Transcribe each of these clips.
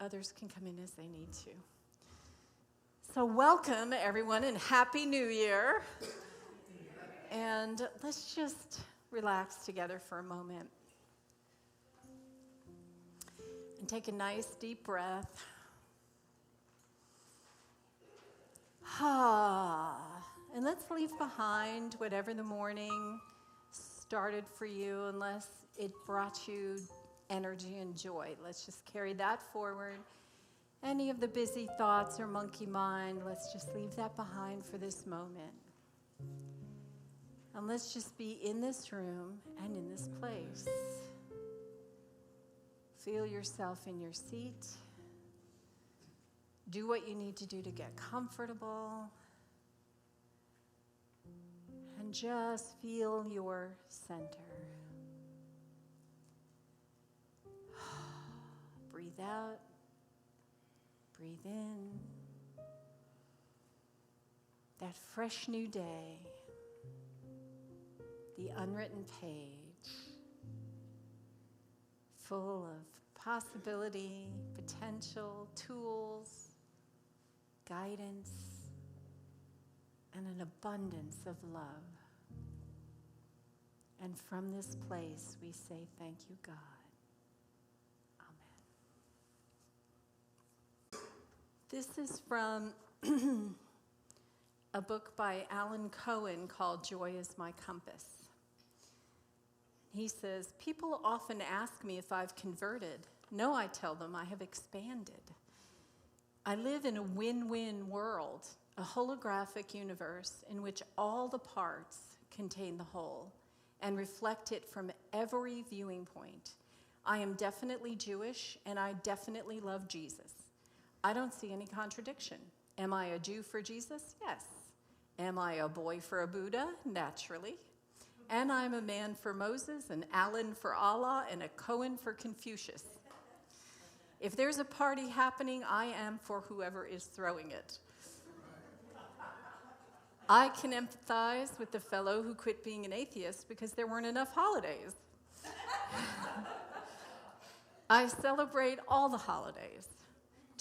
others can come in as they need to. So welcome, everyone, and Happy New Year. And let's just relax together for a moment. And take a nice deep breath. And let's leave behind whatever the morning started for you, unless it brought you energy and joy. Let's just carry that forward. Any of the busy thoughts or monkey mind, let's just leave that behind for this moment. And let's just be in this room and in this place. Feel yourself in your seat. Do what you need to do to get comfortable. And just feel your center. Breathe out. Breathe in. That fresh new day. The unwritten page. Full of possibility, potential, tools, guidance, and an abundance of love. And from this place, we say, thank you, God. Amen. This is from a book by Alan Cohen called Joy is My Compass. He says, people often ask me if I've converted. No, I tell them, I have expanded. I live in a win-win world, a holographic universe in which all the parts contain the whole and reflect it from every viewing point. I am definitely Jewish, and I definitely love Jesus. I don't see any contradiction. Am I a Jew for Jesus? Yes. Am I a boy for a Buddha? Naturally. And I'm a man for Moses, an Allen for Allah, and a Cohen for Confucius. If there's a party happening, I am for whoever is throwing it. I can empathize with the fellow who quit being an atheist because there weren't enough holidays. I celebrate all the holidays.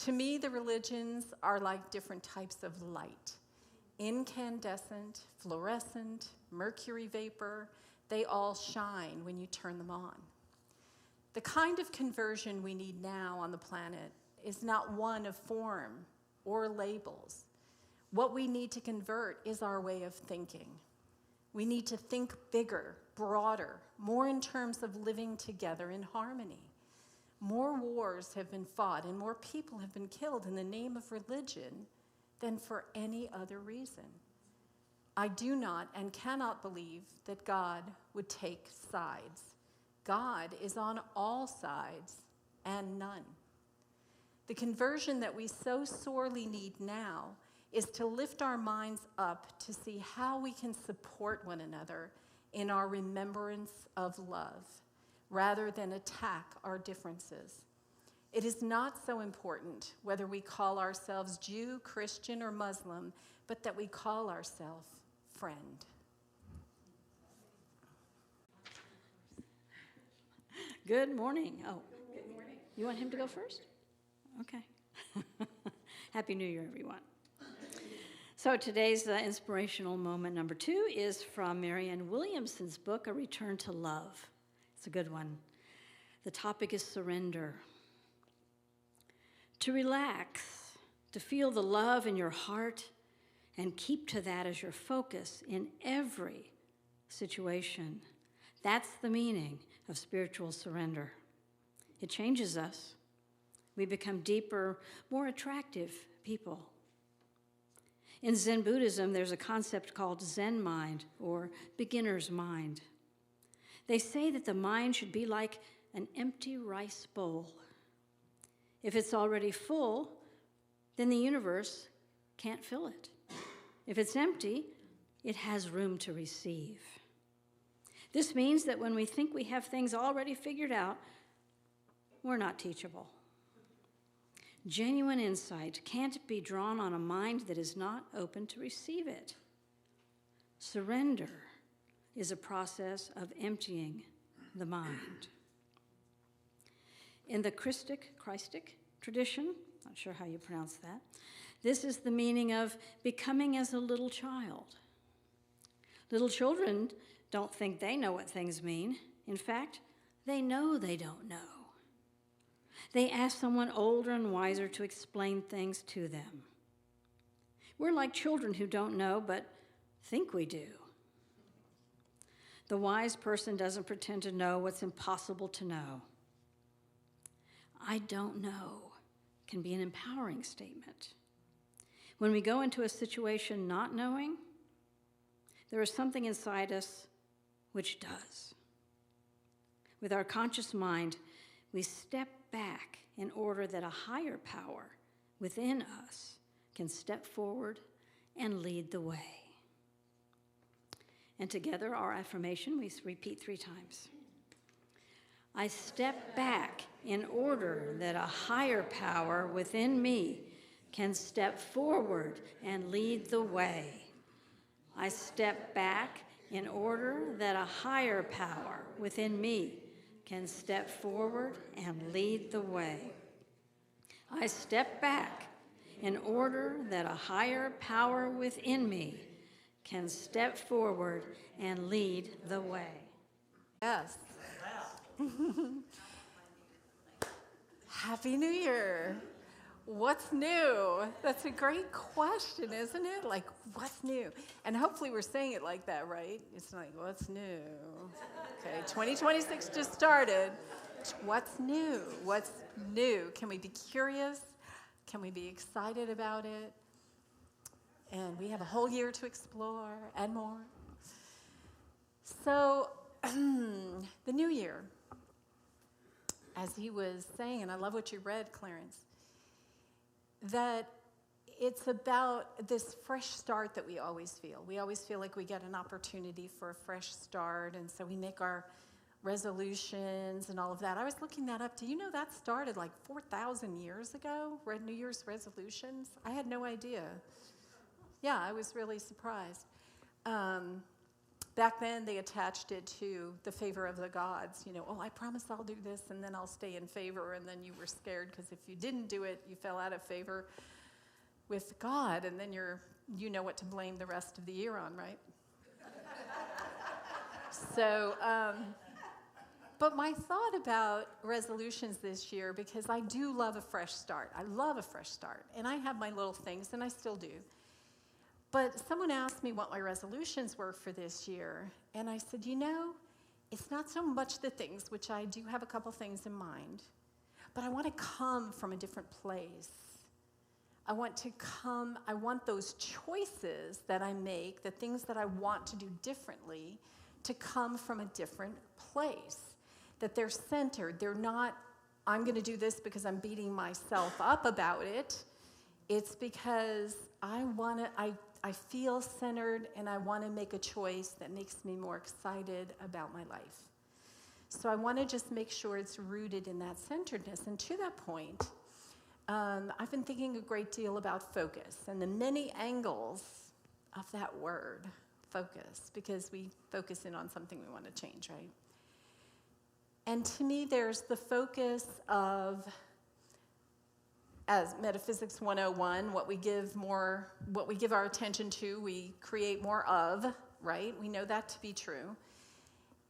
To me, the religions are like different types of light. Incandescent, fluorescent, mercury vapor, they all shine when you turn them on. The kind of conversion we need now on the planet is not one of form or labels. What we need to convert is our way of thinking. We need to think bigger, broader, more in terms of living together in harmony. More wars have been fought and more people have been killed in the name of religion than for any other reason. I do not and cannot believe that God would take sides. God is on all sides and none. The conversion that we so sorely need now is to lift our minds up to see how we can support one another in our remembrance of love, rather than attack our differences. It is not so important whether we call ourselves Jew, Christian, or Muslim, but that we call ourselves friend. Good morning. Oh, Good morning. you want him to go first? Okay. Happy New Year, everyone. So today's inspirational moment number 2 is from Marianne Williamson's book, A Return to Love. It's a good one. The topic is surrender. To relax, to feel the love in your heart, and keep to that as your focus in every situation. That's the meaning of spiritual surrender. It changes us. We become deeper, more attractive people. In Zen Buddhism, there's a concept called Zen mind, or beginner's mind. They say that the mind should be like an empty rice bowl. If it's already full, then the universe can't fill it. If it's empty, it has room to receive. This means that when we think we have things already figured out, we're not teachable. Genuine insight can't be drawn on a mind that is not open to receive it. Surrender is a process of emptying the mind. In the Christic tradition, not sure how you pronounce that. This is the meaning of becoming as a little child. Little children don't think they know what things mean. In fact, they know they don't know. They ask someone older and wiser to explain things to them. We're like children who don't know, but think we do. The wise person doesn't pretend to know what's impossible to know. I don't know can be an empowering statement. When we go into a situation not knowing, there is something inside us which does. With our conscious mind, we step back in order that a higher power within us can step forward and lead the way. And together, our affirmation, we repeat 3 times. I step back in order that a higher power within me can step forward and lead the way. I step back in order that a higher power within me can step forward and lead the way. I step back in order that a higher power within me can step forward and lead the way. Yes. Happy New Year. What's new? That's a great question, isn't it? Like, what's new? And hopefully we're saying it like that, right? It's like, what's new? Okay, 2026 just started. What's new? What's new? Can we be curious? Can we be excited about it? And we have a whole year to explore and more. So, the new year, as he was saying, and I love what you read, Clarence, that it's about this fresh start that we always feel. We always feel like we get an opportunity for a fresh start, and so we make our resolutions and all of that. I was looking that up. Do you know that started like 4,000 years ago? New Year's resolutions? I had no idea. Yeah, I was really surprised. Back then, they attached it to the favor of the gods. You know, oh, I promise I'll do this, and then I'll stay in favor, and then you were scared because if you didn't do it, you fell out of favor with God, and then you know what to blame the rest of the year on, right? So, but my thought about resolutions this year, because I do love a fresh start. I love a fresh start, and I have my little things, and I still do. But someone asked me what my resolutions were for this year, and I said, you know, it's not so much the things, which I do have a couple things in mind, but I want to come from a different place. I want those choices that I make, the things that I want to do differently, to come from a different place, that they're centered. They're not, I'm going to do this because I'm beating myself up about it. It's because I feel centered, and I want to make a choice that makes me more excited about my life. So I want to just make sure it's rooted in that centeredness. And to that point, I've been thinking a great deal about focus and the many angles of that word, focus, because we focus in on something we want to change, right? And to me, there's the focus of, as Metaphysics 101, what we give our attention to, we create more of, right? We know that to be true.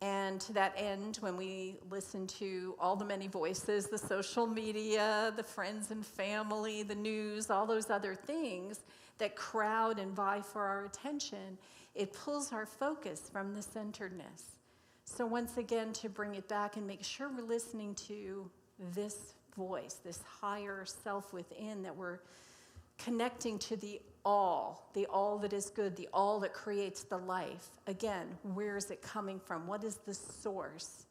And to that end, when we listen to all the many voices, the social media, the friends and family, the news, all those other things that crowd and vie for our attention, it pulls our focus from the centeredness. So once again, to bring it back and make sure we're listening to this voice, this higher self within, that we're connecting to the all that is good, the all that creates the life. Again, where is it coming from? What is the source?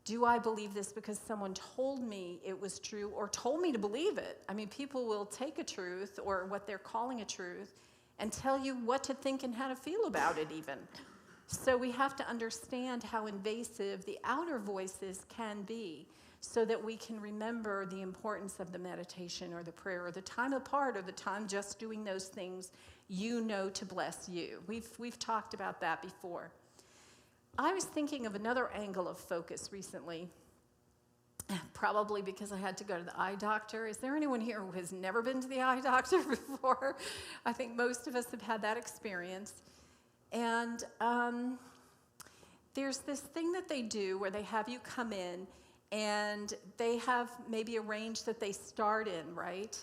Do I believe this because someone told me it was true or told me to believe it? I mean, people will take a truth or what they're calling a truth and tell you what to think and how to feel about it even. So we have to understand how invasive the outer voices can be, so that we can remember the importance of the meditation or the prayer or the time apart or the time just doing those things to bless you. We've talked about that before. I was thinking of another angle of focus recently, probably because I had to go to the eye doctor. Is there anyone here who has never been to the eye doctor before? I think most of us have had that experience. And there's this thing that they do where they have you come in, and they have maybe a range that they start in, right?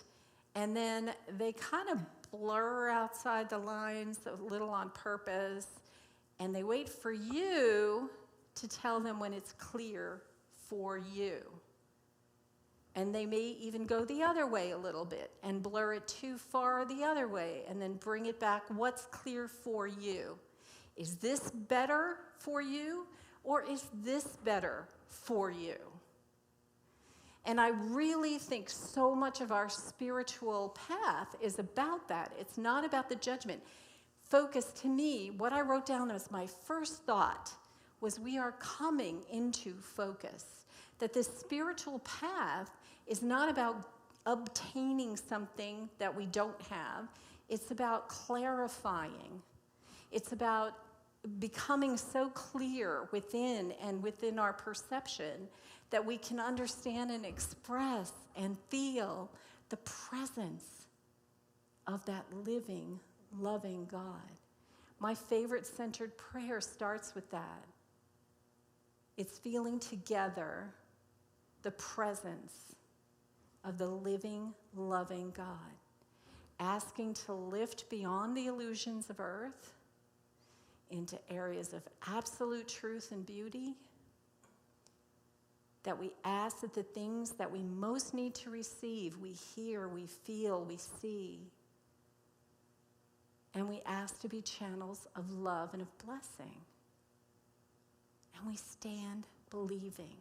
And then they kind of blur outside the lines a little on purpose, and they wait for you to tell them when it's clear for you. And they may even go the other way a little bit and blur it too far the other way and then bring it back. What's clear for you? Is this better for you, or is this better for you? And I really think so much of our spiritual path is about that. It's not about the judgment. Focus, to me, what I wrote down as my first thought was we are coming into focus. That this spiritual path is not about obtaining something that we don't have. It's about clarifying. It's about becoming so clear within and within our perception that we can understand and express and feel the presence of that living, loving God. My favorite centered prayer starts with that. It's feeling together the presence of the living, loving God, asking to lift beyond the illusions of earth into areas of absolute truth and beauty, that we ask that the things that we most need to receive, we hear, we feel, we see, and we ask to be channels of love and of blessing. And we stand believing.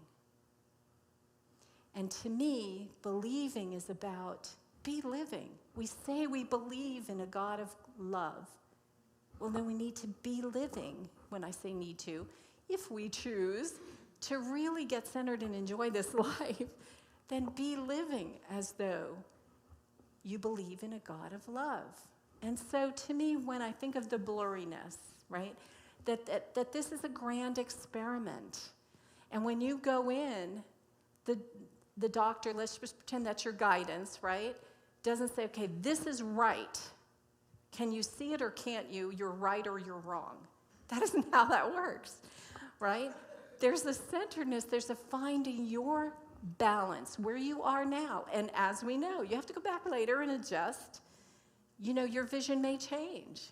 And to me, believing is about be living. We say we believe in a God of love. Well, then we need to be living, when I say need to, if we choose to really get centered and enjoy this life, then be living as though you believe in a God of love. And so to me, when I think of the blurriness, right, that this is a grand experiment. And when you go in, the doctor, let's just pretend that's your guidance, right, doesn't say, okay, this is right. Can you see it or can't you? You're right or you're wrong. That isn't how that works, right? There's a centeredness, there's a finding your balance, where you are now. And as we know, you have to go back later and adjust. You know, your vision may change.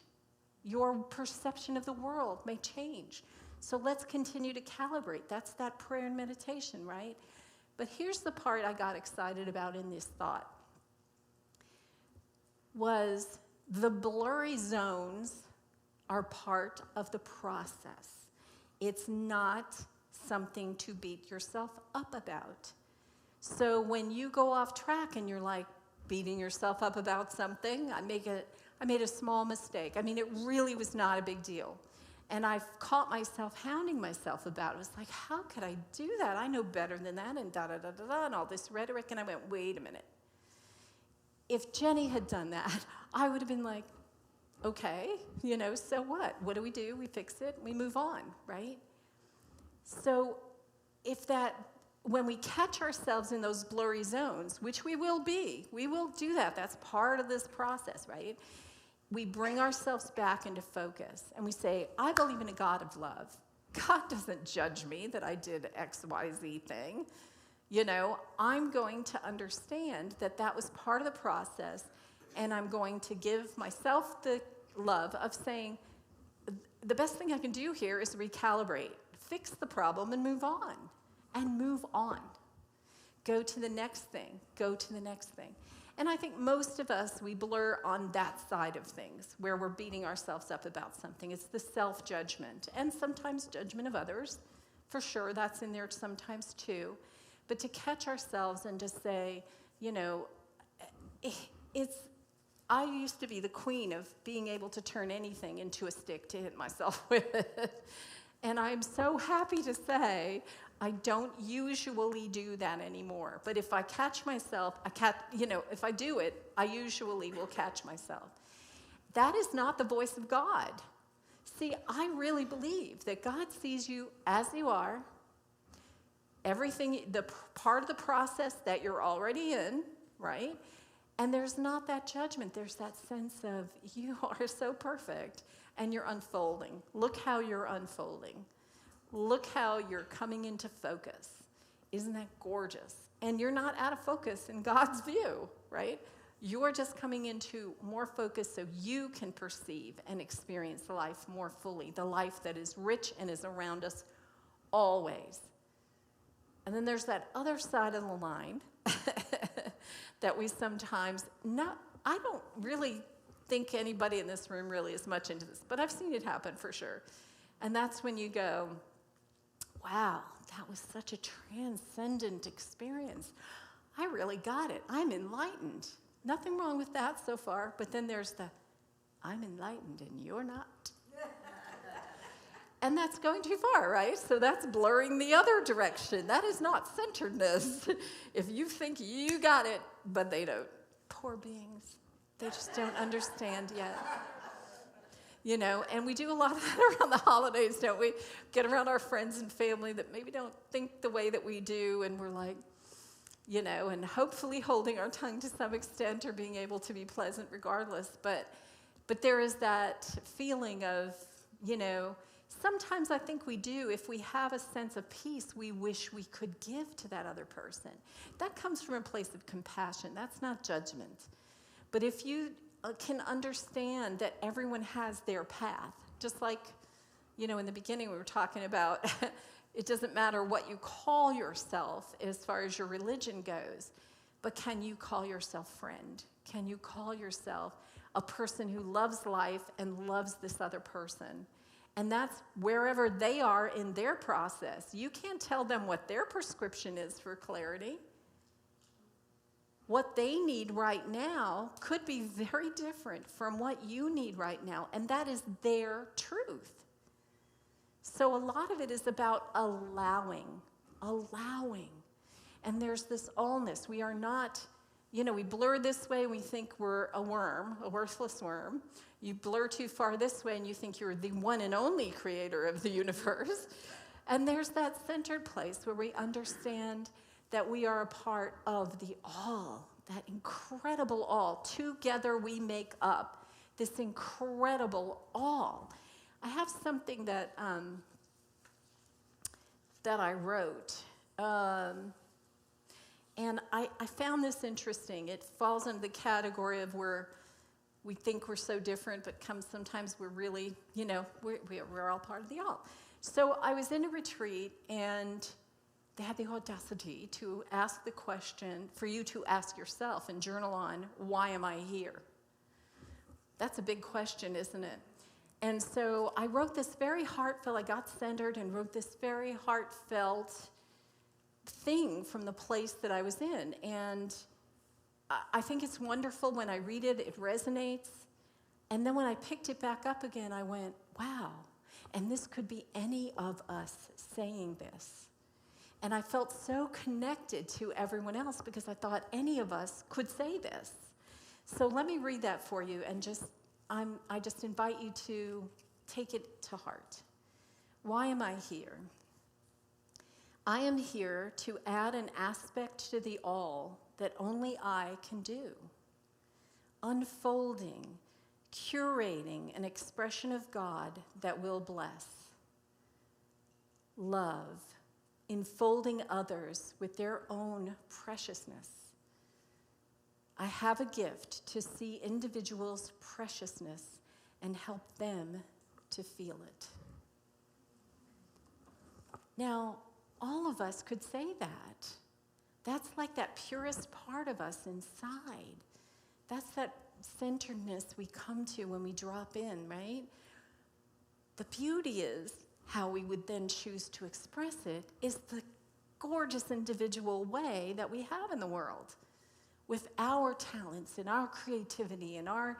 Your perception of the world may change. So let's continue to calibrate. That's that prayer and meditation, right? But here's the part I got excited about in this thought, was the blurry zones are part of the process. It's not something to beat yourself up about. So when you go off track and you're like beating yourself up about something, I made a small mistake. I mean, it really was not a big deal. And I've caught myself hounding myself about it. It was like, how could I do that? I know better than that, and da-da-da-da-da, and all this rhetoric. And I went, wait a minute. If Jenny had done that, I would have been like, okay, so what? What do? We fix it, we move on, right? So when we catch ourselves in those blurry zones, which we will do that. That's part of this process, right? We bring ourselves back into focus and we say, I believe in a God of love. God doesn't judge me that I did XYZ thing. I'm going to understand that was part of the process, and I'm going to give myself the love of saying, the best thing I can do here is recalibrate, fix the problem, and move on. And move on. Go to the next thing. Go to the next thing. And I think most of us, we blur on that side of things, where we're beating ourselves up about something. It's the self-judgment, and sometimes judgment of others. For sure, that's in there sometimes too. But to catch ourselves and to say, I used to be the queen of being able to turn anything into a stick to hit myself with. And I'm so happy to say I don't usually do that anymore. But if I catch myself, if I do it, I usually will catch myself. That is not the voice of God. See, I really believe that God sees you as you are, everything, the part of the process that you're already in, right? And there's not that judgment. There's that sense of you are so perfect and you're unfolding. Look how you're unfolding. Look how you're coming into focus. Isn't that gorgeous? And you're not out of focus in God's view, right? You're just coming into more focus so you can perceive and experience life more fully, the life that is rich and is around us always. And then there's that other side of the line that we sometimes, I don't really think anybody in this room really is much into this, but I've seen it happen for sure. And that's when you go, wow, that was such a transcendent experience. I really got it. I'm enlightened. Nothing wrong with that so far, but then there's the, I'm enlightened and you're not. And that's going too far, right? So that's blurring the other direction. That is not centeredness. If you think you got it, but they don't. Poor beings. They just don't understand yet. You know, and we do a lot of that around the holidays, don't we? Get around our friends and family that maybe don't think the way that we do, and we're like, you know, and hopefully holding our tongue to some extent or being able to be pleasant regardless. But there is that feeling of, you know, sometimes I think we do, if we have a sense of peace, we wish we could give to that other person. That comes from a place of compassion. That's not judgment. But if you can understand that everyone has their path, just like, you know, in the beginning we were talking about, it doesn't matter what you call yourself as far as your religion goes, but can you call yourself friend? Can you call yourself a person who loves life and loves this other person? And that's wherever they are in their process. You can't tell them what their prescription is for clarity. What they need right now could be very different from what you need right now, and that is their truth. So a lot of it is about allowing. And there's this allness. We are not, you know, we blur this way, we think we're a worm, a worthless worm. You blur too far this way and you think you're the one and only creator of the universe. And there's that centered place where we understand that we are a part of the all, that incredible all. Together we make up this incredible all. I have something that I wrote, and I found this interesting. It falls into the category of where we think we're so different, but sometimes we're really, you know, we're all part of the all. So I was in a retreat, and they had the audacity to ask the question for you to ask yourself and journal on, why am I here? That's a big question, isn't it? And so I wrote this very heartfelt, I got centered and wrote this very heartfelt thing from the place that I was in. And I think it's wonderful when I read it, it resonates. And then when I picked it back up again, I went, wow. And this could be any of us saying this. And I felt so connected to everyone else because I thought any of us could say this. So let me read that for you and I just invite you to take it to heart. Why am I here? I am here to add an aspect to the all that only I can do. Unfolding, curating an expression of God that will bless. Love, enfolding others with their own preciousness. I have a gift to see individuals' preciousness and help them to feel it. Now, all of us could say that. That's like that purest part of us inside. That's that centeredness we come to when we drop in, right? The beauty is how we would then choose to express it is the gorgeous individual way that we have in the world with our talents and our creativity and our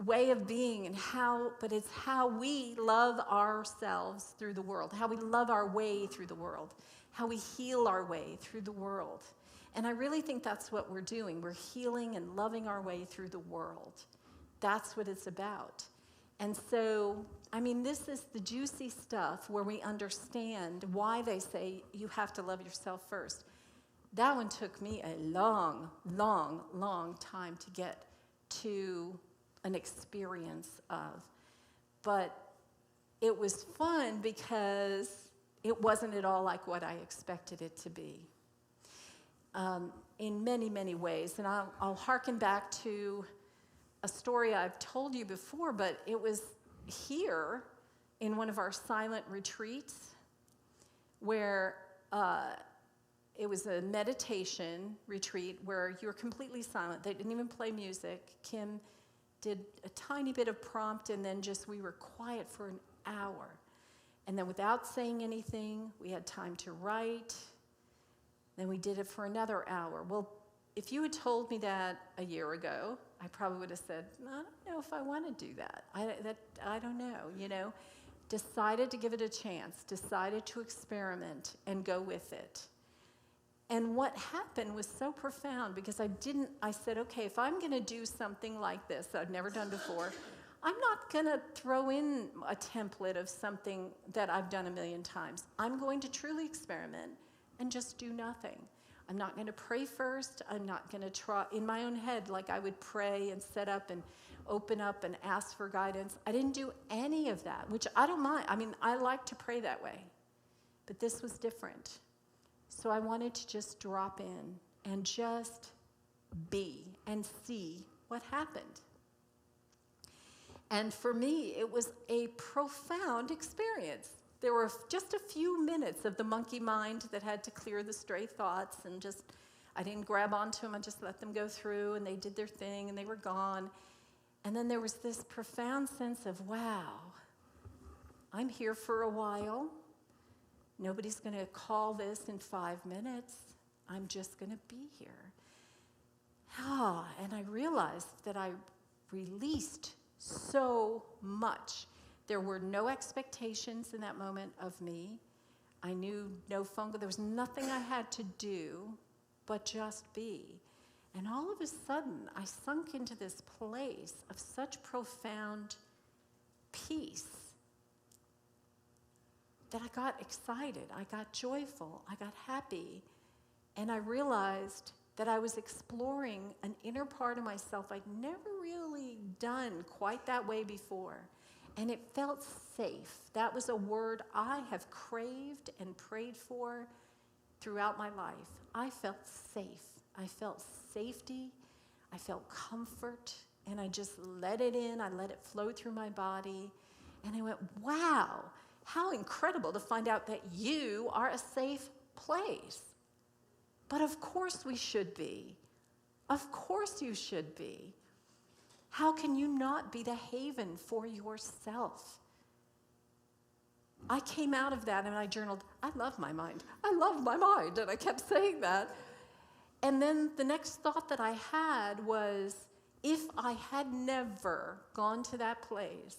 way of being and but it's how we love ourselves through the world, how we love our way through the world, how we heal our way through the world. And I really think that's what we're doing. We're healing and loving our way through the world. That's what it's about. And so, I mean, this is the juicy stuff where we understand why they say you have to love yourself first. That one took me a long, long, long time to get to an experience of. But it was fun because it wasn't at all like what I expected it to be. In many, many ways. And I'll hearken back to a story I've told you before, but it was here in one of our silent retreats where it was a meditation retreat where you were completely silent. They didn't even play music. Kim did a tiny bit of prompt, and then just we were quiet for an hour. And then without saying anything, we had time to write. Then we did it for another hour. Well, if you had told me that a year ago, I probably would have said, I don't know if I want to do that. I don't know, you know. Decided to give it a chance, decided to experiment and go with it. And what happened was so profound because I said, okay, if I'm going to do something like this that I've never done before, I'm not going to throw in a template of something that I've done a million times. I'm going to truly experiment and just do nothing. I'm not going to pray first. I'm not going to try in my own head like I would pray and set up and open up and ask for guidance. I didn't do any of that, which I don't mind. I mean, I like to pray that way. But this was different. So I wanted to just drop in and just be and see what happened. And for me, it was a profound experience. There were just a few minutes of the monkey mind that had to clear the stray thoughts, and just, I didn't grab onto them, I just let them go through, and they did their thing, and they were gone. And then there was this profound sense of, wow, I'm here for a while. Nobody's going to call this in 5 minutes. I'm just going to be here. And I realized that I released so much. There were no expectations in that moment of me. I knew no phone call. There was nothing I had to do but just be. And all of a sudden, I sunk into this place of such profound peace that I got excited, I got joyful, I got happy, and I realized that I was exploring an inner part of myself I'd never really done quite that way before. And it felt safe. That was a word I have craved and prayed for throughout my life. I felt safe. I felt safety. I felt comfort. And I just let it in. I let it flow through my body. And I went, wow, how incredible to find out that you are a safe place. But of course we should be. Of course you should be. How can you not be the haven for yourself? I came out of that and I journaled, I love my mind. I love my mind. And I kept saying that. And then the next thought that I had was, if I had never gone to that place,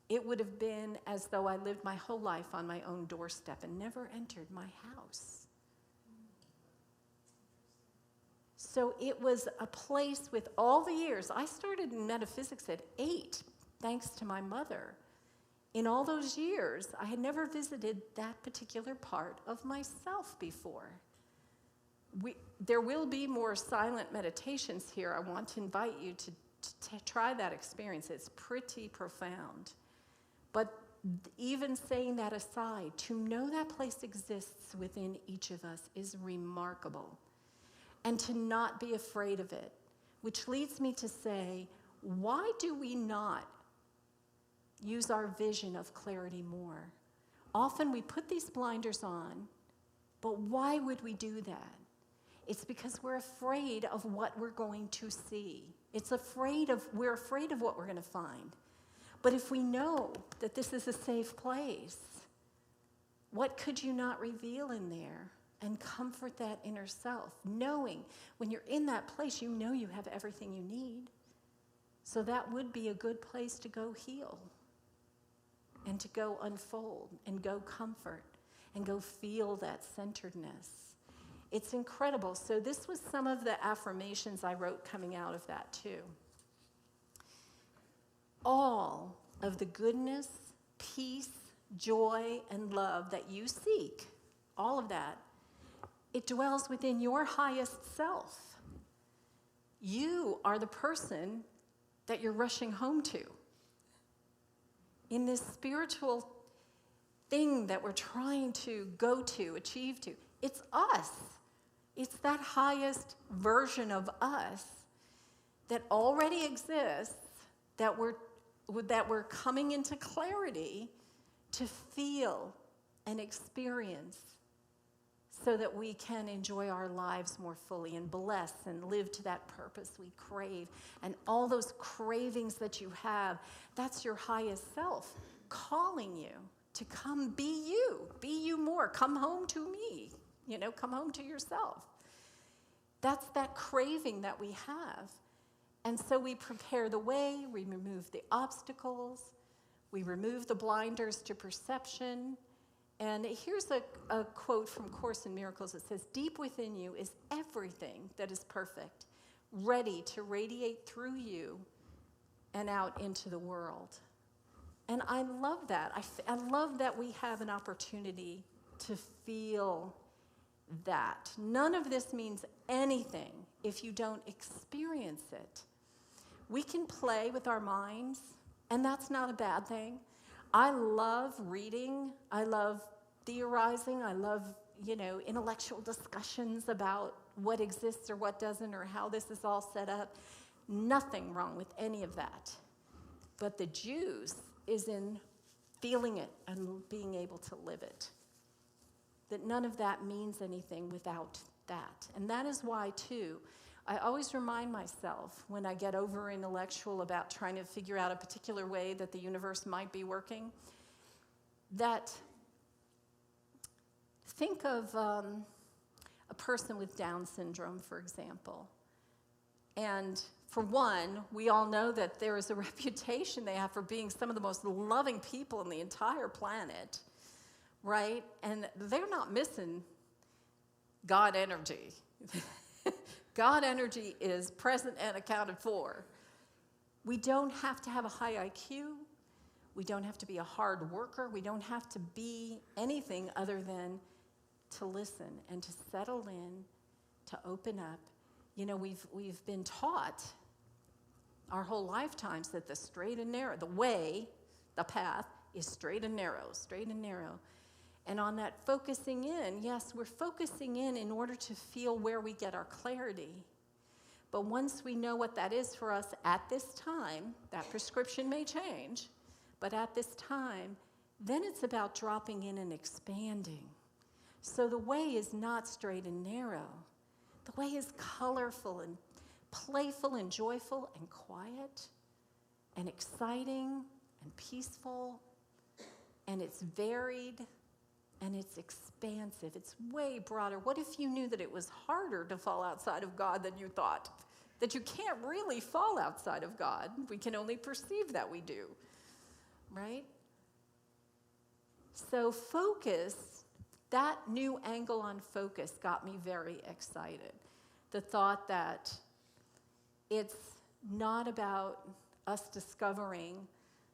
it would have been as though I lived my whole life on my own doorstep and never entered my house. So it was a place with all the years. I started in metaphysics at 8, thanks to my mother. In all those years, I had never visited that particular part of myself before. There will be more silent meditations here. I want to invite you to try that experience. It's pretty profound. But even saying that aside, to know that place exists within each of us is remarkable. And to not be afraid of it, which leads me to say, why do we not use our vision of clarity more? Often we put these blinders on, but why would we do that? It's because we're afraid of what we're going to see. We're afraid of what we're going to find. But if we know that this is a safe place, what could you not reveal in there? And comfort that inner self, knowing when you're in that place, you know you have everything you need. So that would be a good place to go heal and to go unfold and go comfort and go feel that centeredness. It's incredible. So this was some of the affirmations I wrote coming out of that too. All of the goodness, peace, joy, and love that you seek, all of that, it dwells within your highest self. You are the person that you're rushing home to. In this spiritual thing that we're trying to go to, achieve to, it's us. It's that highest version of us that already exists, that we're coming into clarity to feel and experience so that we can enjoy our lives more fully and bless and live to that purpose we crave. And all those cravings that you have, that's your highest self calling you to come be you more. Come home to me, come home to yourself. That's that craving that we have. And so we prepare the way, we remove the obstacles, we remove the blinders to perception. And here's a quote from Course in Miracles. It says, "Deep within you is everything that is perfect, ready to radiate through you and out into the world." And I love that. I love that we have an opportunity to feel that. None of this means anything if you don't experience it. We can play with our minds, and that's not a bad thing. I love reading. I love theorizing. I love, intellectual discussions about what exists or what doesn't or how this is all set up. Nothing wrong with any of that. But the juice is in feeling it and being able to live it. That none of that means anything without that. And that is why, too, I always remind myself when I get over intellectual about trying to figure out a particular way that the universe might be working, that think of a person with Down syndrome, for example. And for one, we all know that there is a reputation they have for being some of the most loving people on the entire planet, right? And they're not missing God energy. God energy is present and accounted for. We don't have to have a high IQ. We don't have to be a hard worker. We don't have to be anything other than to listen and to settle in, to open up. We've been taught our whole lifetimes that the straight and narrow, the way, the path, is straight and narrow, straight and narrow. And on that focusing in, yes, we're focusing in order to feel where we get our clarity. But once we know what that is for us at this time, that prescription may change, but at this time, then it's about dropping in and expanding. So the way is not straight and narrow. The way is colorful and playful and joyful and quiet and exciting and peaceful, and it's varied. And it's expansive. It's way broader. What if you knew that it was harder to fall outside of God than you thought? That you can't really fall outside of God. We can only perceive that we do, right? So focus, that new angle on focus got me very excited. The thought that it's not about us discovering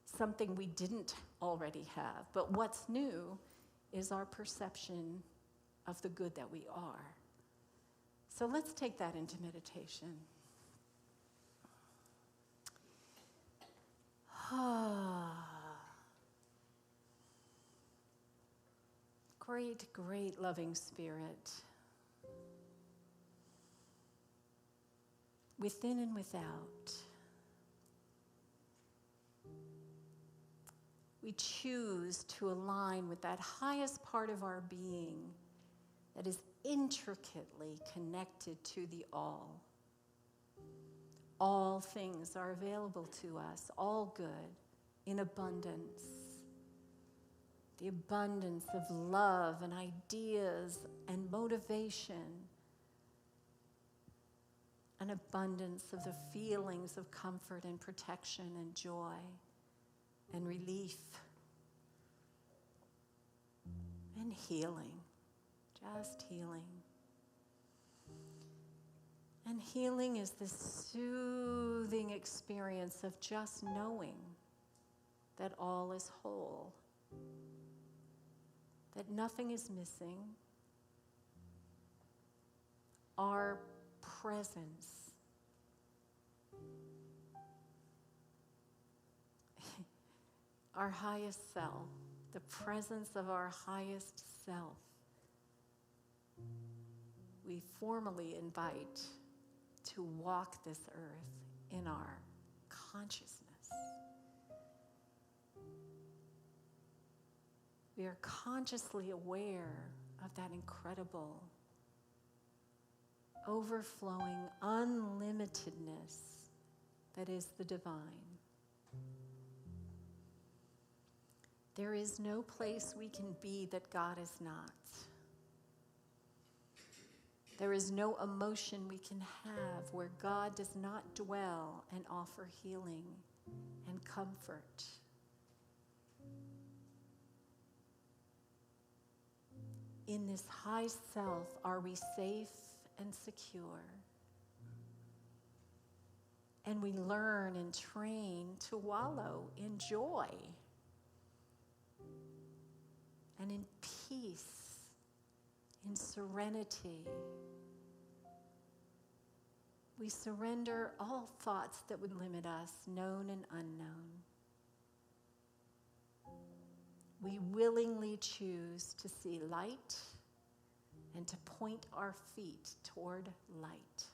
something we didn't already have, but what's new is our perception of the good that we are. So let's take that into meditation. Great, great loving Spirit, within and without, we choose to align with that highest part of our being that is intricately connected to the all. All things are available to us, all good, in abundance. The abundance of love and ideas and motivation. An abundance of the feelings of comfort and protection and joy and relief and healing, just healing. And healing is this soothing experience of just knowing that all is whole, that nothing is missing. Our presence our highest self, the presence of our highest self, we formally invite to walk this earth in our consciousness. We are consciously aware of that incredible, overflowing unlimitedness that is the divine. There is no place we can be that God is not. There is no emotion we can have where God does not dwell and offer healing and comfort. In this high self, are we safe and secure? And we learn and train to wallow in joy and in peace, in serenity. We surrender all thoughts that would limit us, known and unknown. We willingly choose to see light and to point our feet toward light.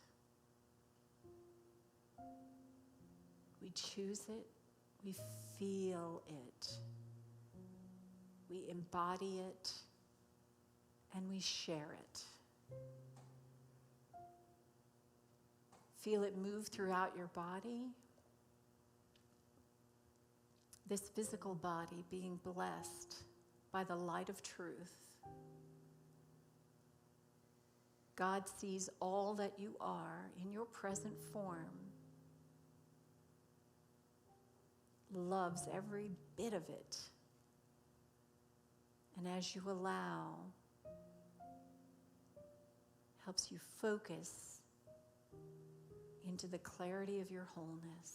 We choose it, we feel it, we embody it, and we share it. Feel it move throughout your body. This physical body being blessed by the light of truth. God sees all that you are in your present form, loves every bit of it. And as you allow, helps you focus into the clarity of your wholeness.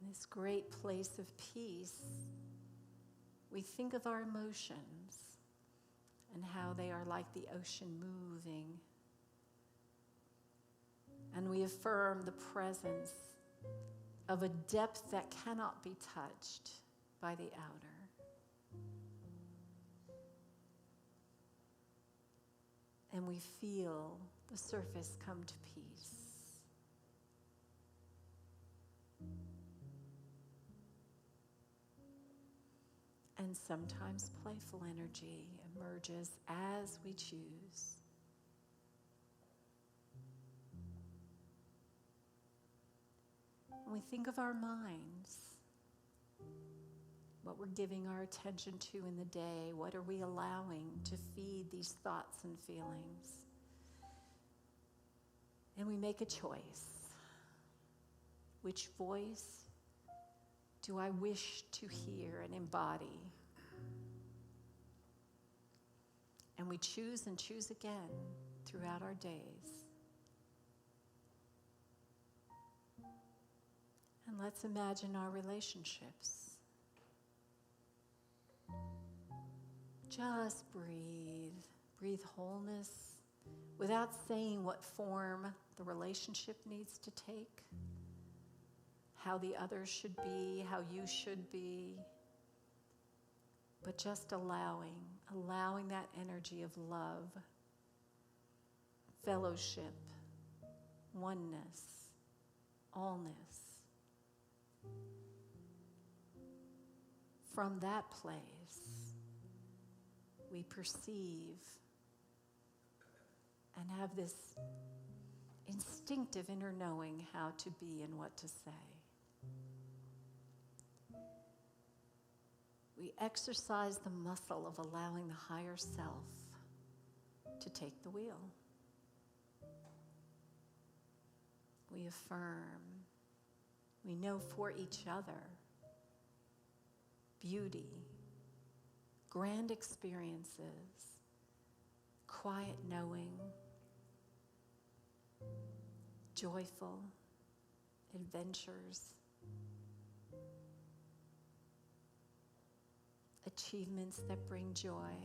This great place of peace, we think of our emotions and how they are like the ocean moving. And we affirm the presence of a depth that cannot be touched by the outer. And we feel the surface come to peace. And sometimes playful energy emerges as we choose. And we think of our minds, what we're giving our attention to in the day, what are we allowing to feed these thoughts and feelings? And we make a choice. Which voice do I wish to hear and embody? And we choose and choose again throughout our days. And let's imagine our relationships. Just breathe. Breathe wholeness without saying what form the relationship needs to take, how the other should be, how you should be, but just allowing that energy of love, fellowship, oneness, allness. From that place, we perceive and have this instinctive inner knowing how to be and what to say. We exercise the muscle of allowing the higher self to take the wheel. We affirm. We know for each other beauty, grand experiences, quiet knowing, joyful adventures, achievements that bring joy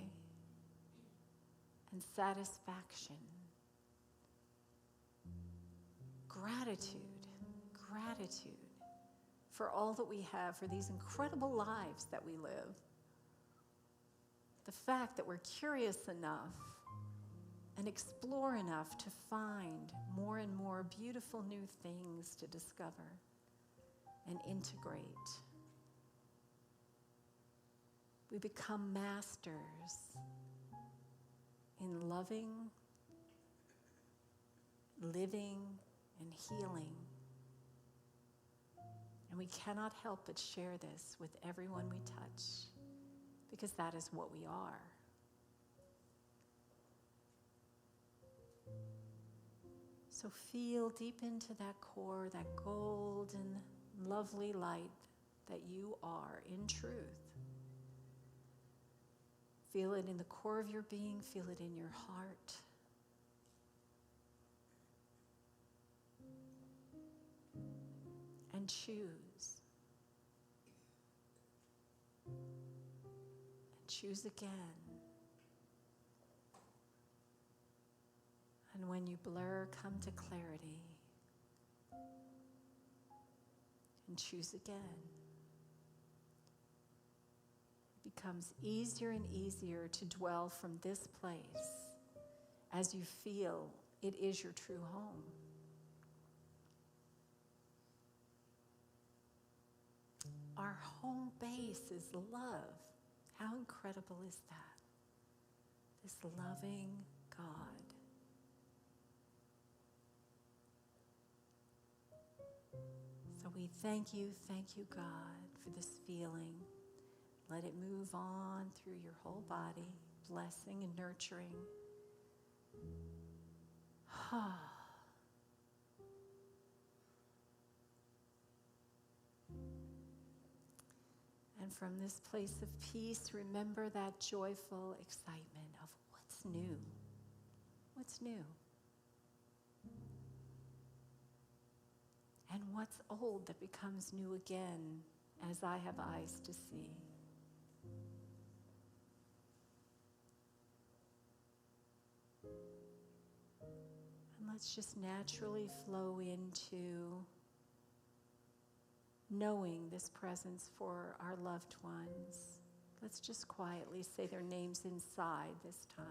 and satisfaction, gratitude for all that we have, for these incredible lives that we live. The fact that we're curious enough and explore enough to find more and more beautiful new things to discover and integrate. We become masters in loving, living, and healing. And we cannot help but share this with everyone we touch, because that is what we are. So feel deep into that core, that golden, lovely light that you are in truth. Feel it in the core of your being, feel it in your heart. And choose. And choose again. And when you blur, come to clarity. And choose again. It becomes easier and easier to dwell from this place as you feel it is your true home. Our home base is love. How incredible is that? This loving God. So we thank you, God, for this feeling. Let it move on through your whole body, blessing and nurturing. And from this place of peace, remember that joyful excitement of what's new. What's new? And what's old that becomes new again as I have eyes to see. And let's just naturally flow into knowing this presence for our loved ones. Let's just quietly say their names inside this time.